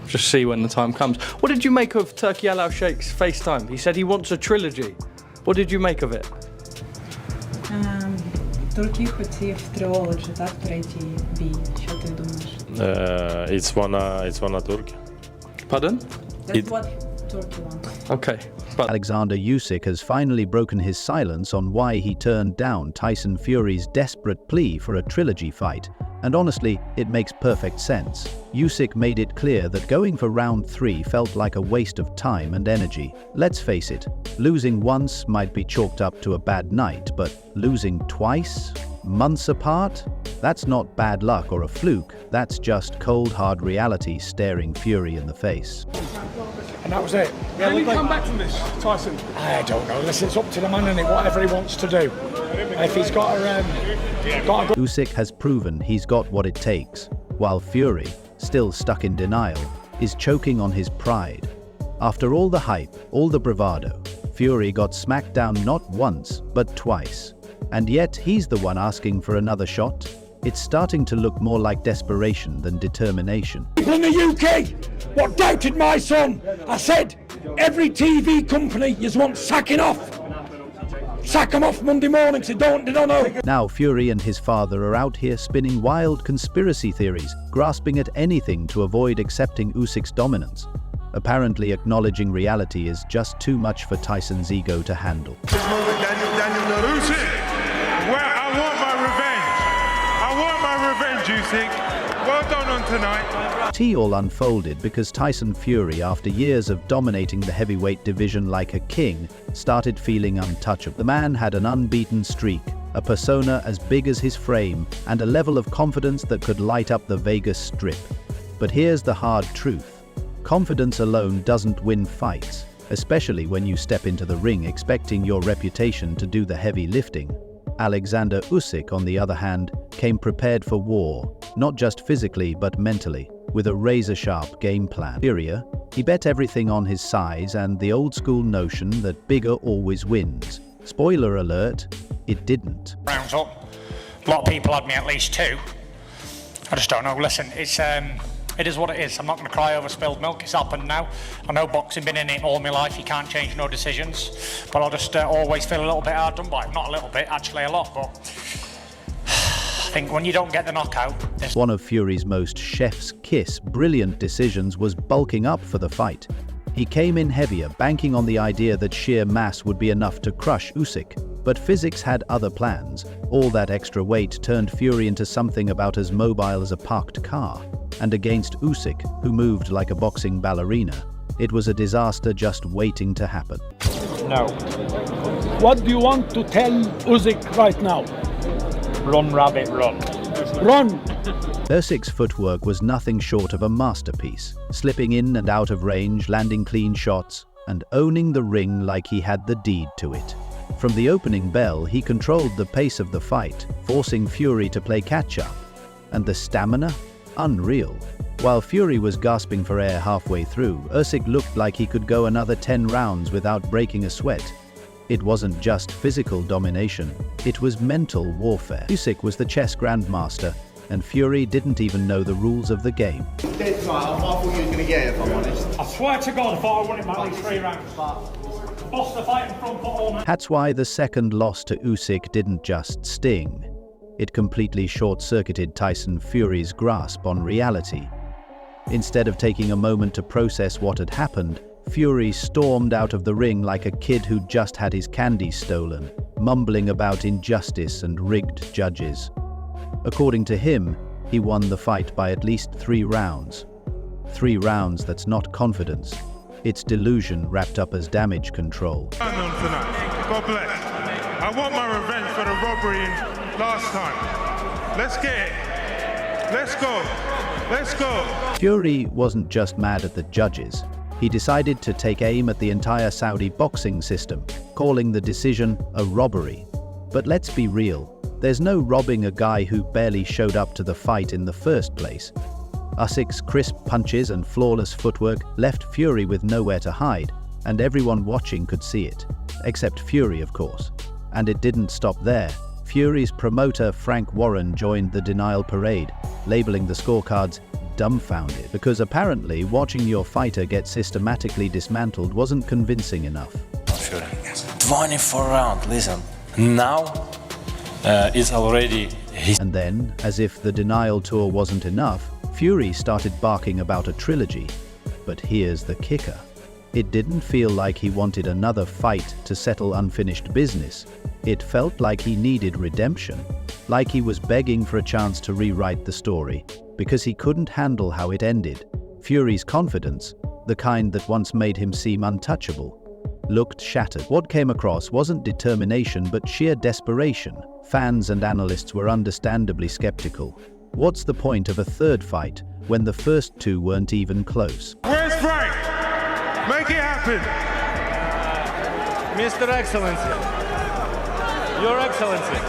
just see when the time comes. What did you make of Turki Al Sheikh's FaceTime? He said he wants a trilogy. What did you make of it? Турки хотів трилоджі, так, третій бій. Що ти думаєш? It's one Turkey. Pardon? That's what Turkey wants. Okay. But Oleksandr Usyk has finally broken his silence on why he turned down Tyson Fury's desperate plea for a trilogy fight, and honestly, it makes perfect sense. Usyk made it clear that going for round 3 felt like a waste of time and energy. Let's face it, losing once might be chalked up to a bad night, but losing twice, months apart? That's not bad luck or a fluke, that's just cold hard reality staring Fury in the face. And that was it. Can you come back from this, Tyson? I don't know. Listen, it's up to the man, and whatever he wants to do. If he's got a good... Usyk has proven he's got what it takes, while Fury, still stuck in denial, is choking on his pride. After all the hype, all the bravado, Fury got smacked down not once, but twice. And yet he's the one asking for another shot? It's starting to look more like desperation than determination. People in the UK, what doubted my son? I said, every TV company you want sacking off. Sack them off Monday morning, so they don't know. Now Fury and his father are out here spinning wild conspiracy theories, grasping at anything to avoid accepting Usyk's dominance. Apparently acknowledging reality is just too much for Tyson's ego to handle. Usyk. Well done on tonight. Tea all unfolded because Tyson Fury, after years of dominating the heavyweight division like a king, started feeling untouchable. The man had an unbeaten streak, a persona as big as his frame, and a level of confidence that could light up the Vegas Strip. But here's the hard truth. Confidence alone doesn't win fights, especially when you step into the ring expecting your reputation to do the heavy lifting. Oleksandr Usyk, on the other hand, came prepared for war, not just physically but mentally, with a razor-sharp game plan. Superior, he bet everything on his size and the old-school notion that bigger always wins. Spoiler alert, it didn't. Rounds up. A lot of people had me at least 2. I just don't know. Listen, it is what it is. I'm not going to cry over spilled milk. It's happened now. I know boxing, been in it all my life. You can't change no decisions. But I'll just always feel a little bit hard done by. Not a little bit, actually a lot. But I think when you don't get the knockout... One of Fury's most chef's kiss brilliant decisions was bulking up for the fight. He came in heavier, banking on the idea that sheer mass would be enough to crush Usyk. But physics had other plans. All that extra weight turned Fury into something about as mobile as a parked car. And against Usyk, who moved like a boxing ballerina, it was a disaster just waiting to happen. No. What do you want to tell Usyk right now? Run, rabbit, run. Run! Usyk's footwork was nothing short of a masterpiece, slipping in and out of range, landing clean shots, and owning the ring like he had the deed to it. From the opening bell, he controlled the pace of the fight, forcing Fury to play catch-up. And the stamina? Unreal. While Fury was gasping for air halfway through, Usyk looked like he could go another 10 rounds without breaking a sweat. It wasn't just physical domination, it was mental warfare. Usyk was the chess grandmaster, and Fury didn't even know the rules of the game. I thought you were going to get it, if I'm honest. I swear to God, I thought I won it by at least 3 rounds. Boss the fight in front, put all my... That's why the second loss to Usyk didn't just sting. It completely short-circuited Tyson Fury's grasp on reality. Instead of taking a moment to process what had happened, Fury stormed out of the ring like a kid who'd just had his candy stolen, mumbling about injustice and rigged judges. According to him, he won the fight by at least 3 rounds. 3 rounds that's not confidence. It's delusion wrapped up as damage control. God bless. I want my revenge for the robbery last time. Let's get it. Let's go. Let's go. Fury wasn't just mad at the judges. He decided to take aim at the entire Saudi boxing system, calling the decision a robbery. But let's be real. There's no robbing a guy who barely showed up to the fight in the first place. Usyk's crisp punches and flawless footwork left Fury with nowhere to hide, and everyone watching could see it. Except Fury, of course. And it didn't stop there. Fury's promoter Frank Warren joined the denial parade, labeling the scorecards dumbfounded, because apparently watching your fighter get systematically dismantled wasn't convincing enough. 24 rounds, listen, now it's already his. And then, as if the denial tour wasn't enough, Fury started barking about a trilogy. But here's the kicker. It didn't feel like he wanted another fight to settle unfinished business. It felt like he needed redemption, like he was begging for a chance to rewrite the story, because he couldn't handle how it ended. Fury's confidence, the kind that once made him seem untouchable, looked shattered. What came across wasn't determination but sheer desperation. Fans and analysts were understandably skeptical. What's the point of a third fight when the first two weren't even close? Where's Frank? Make it happen. Mr. Excellency. Your Excellency.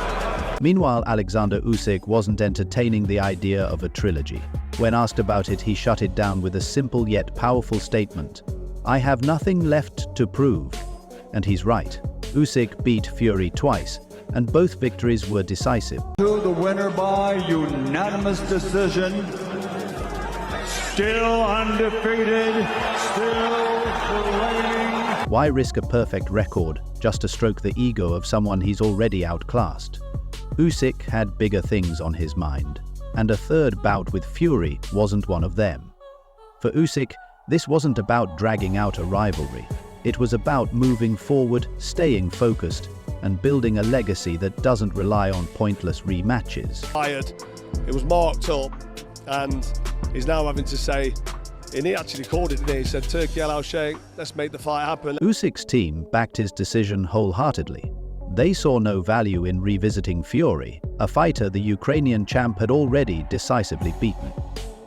Meanwhile, Oleksandr Usyk wasn't entertaining the idea of a trilogy. When asked about it, he shut it down with a simple yet powerful statement. I have nothing left to prove. And he's right. Usyk beat Fury twice, and both victories were decisive. To the winner by unanimous decision, still undefeated, still reigning. Why risk a perfect record just to stroke the ego of someone he's already outclassed? Usyk had bigger things on his mind, and a third bout with Fury wasn't one of them. For Usyk, this wasn't about dragging out a rivalry. It was about moving forward, staying focused, and building a legacy that doesn't rely on pointless rematches. It was marked up, and he's now having to say, and he actually called it today. He said, Turkey Usyk, let's make the fight happen. Usyk's team backed his decision wholeheartedly. They saw no value in revisiting Fury, a fighter the Ukrainian champ had already decisively beaten.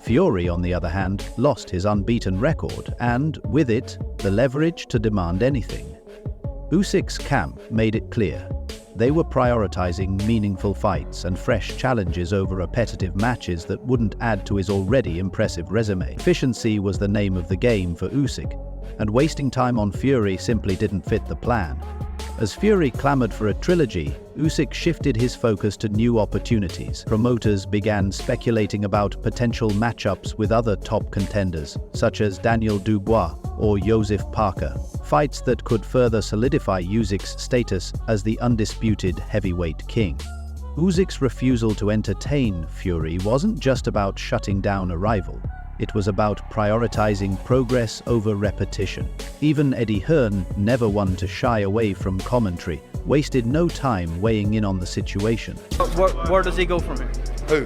Fury, on the other hand, lost his unbeaten record and, with it, the leverage to demand anything. Usyk's camp made it clear. They were prioritizing meaningful fights and fresh challenges over repetitive matches that wouldn't add to his already impressive resume. Efficiency was the name of the game for Usyk, and wasting time on Fury simply didn't fit the plan. As Fury clamored for a trilogy, Usyk shifted his focus to new opportunities. Promoters began speculating about potential matchups with other top contenders, such as Daniel Dubois or Joseph Parker, fights that could further solidify Usyk's status as the undisputed heavyweight king. Usyk's refusal to entertain Fury wasn't just about shutting down a rival. It was about prioritizing progress over repetition. Even Eddie Hearn, never one to shy away from commentary, wasted no time weighing in on the situation. Where does he go from here? Who?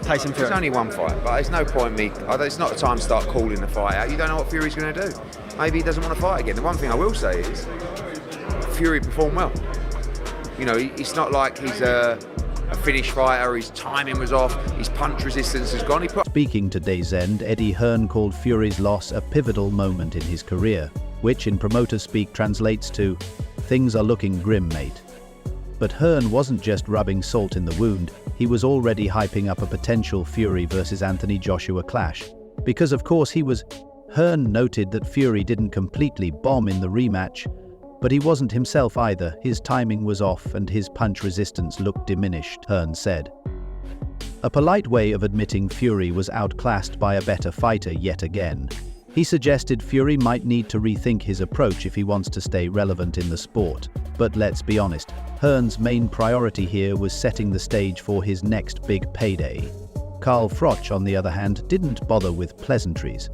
Tyson Fury. It's only one fight, but it's no point me. It's not the time to start calling the fight out. You don't know what Fury's going to do. Maybe he doesn't want to fight again. The one thing I will say is, Fury performed well. You know, it's not like he's a finished fighter, his timing was off, his punch resistance has gone. Speaking to Day's End, Eddie Hearn called Fury's loss a pivotal moment in his career, which in promoter speak translates to, "Things are looking grim, mate." But Hearn wasn't just rubbing salt in the wound, he was already hyping up a potential Fury versus Anthony Joshua clash. Because of course he was. Hearn noted that Fury didn't completely bomb in the rematch, but he wasn't himself either. His timing was off and his punch resistance looked diminished, Hearn said. A polite way of admitting Fury was outclassed by a better fighter yet again. He suggested Fury might need to rethink his approach if he wants to stay relevant in the sport. But let's be honest, Hearn's main priority here was setting the stage for his next big payday. Carl Froch, on the other hand, didn't bother with pleasantries.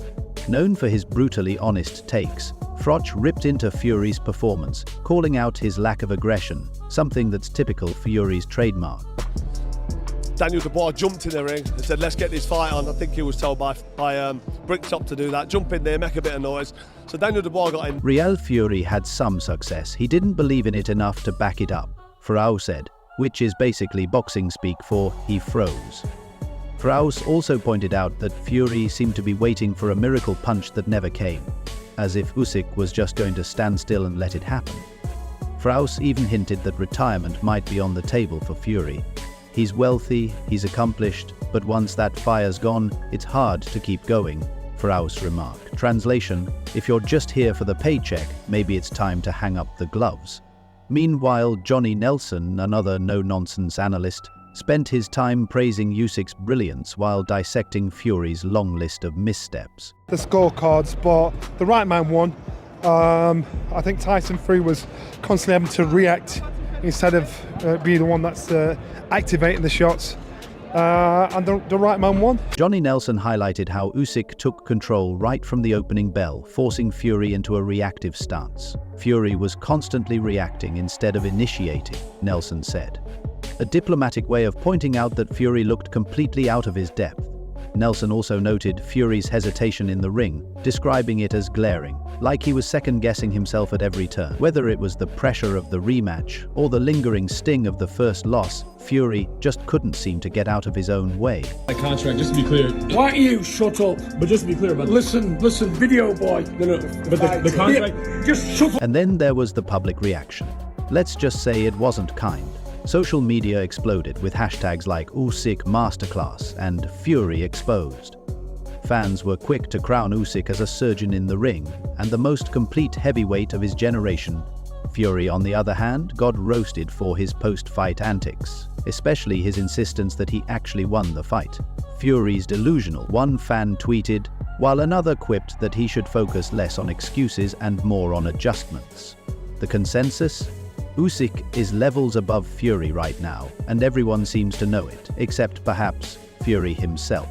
Known for his brutally honest takes, Froch ripped into Fury's performance, calling out his lack of aggression, something that's typical Fury's trademark. Daniel Dubois jumped in the ring and said, let's get this fight on. I think he was told by Bricktop to do that. Jump in there, make a bit of noise. So Daniel Dubois got in. Real Fury had some success. He didn't believe in it enough to back it up, Frau said, which is basically boxing speak for he froze. Fraus also pointed out that Fury seemed to be waiting for a miracle punch that never came, as if Usyk was just going to stand still and let it happen. Fraus even hinted that retirement might be on the table for Fury. He's wealthy, he's accomplished, but once that fire's gone, it's hard to keep going, Fraus remarked. Translation, if you're just here for the paycheck, maybe it's time to hang up the gloves. Meanwhile, Johnny Nelson, another no-nonsense analyst, spent his time praising Usyk's brilliance while dissecting Fury's long list of missteps. The scorecards, but the right man won. I think Tyson Fury was constantly having to react instead of be the one that's activating the shots. And the right man won. Johnny Nelson highlighted how Usyk took control right from the opening bell, forcing Fury into a reactive stance. Fury was constantly reacting instead of initiating, Nelson said. A diplomatic way of pointing out that Fury looked completely out of his depth. Nelson also noted Fury's hesitation in the ring, describing it as glaring, like he was second-guessing himself at every turn. Whether it was the pressure of the rematch or the lingering sting of the first loss, Fury just couldn't seem to get out of his own way. My contract, just to be clear. Why don't you shut up? But just to be clear about listen, video boy. No, but the contract. Just shut up. And then there was the public reaction. Let's just say it wasn't kind. Social media exploded with hashtags like Usyk Masterclass and Fury Exposed. Fans were quick to crown Usyk as a surgeon in the ring and the most complete heavyweight of his generation. Fury, on the other hand, got roasted for his post-fight antics, especially his insistence that he actually won the fight. Fury's delusional, one fan tweeted, while another quipped that he should focus less on excuses and more on adjustments. The consensus? Usyk is levels above Fury right now, and everyone seems to know it, except perhaps Fury himself.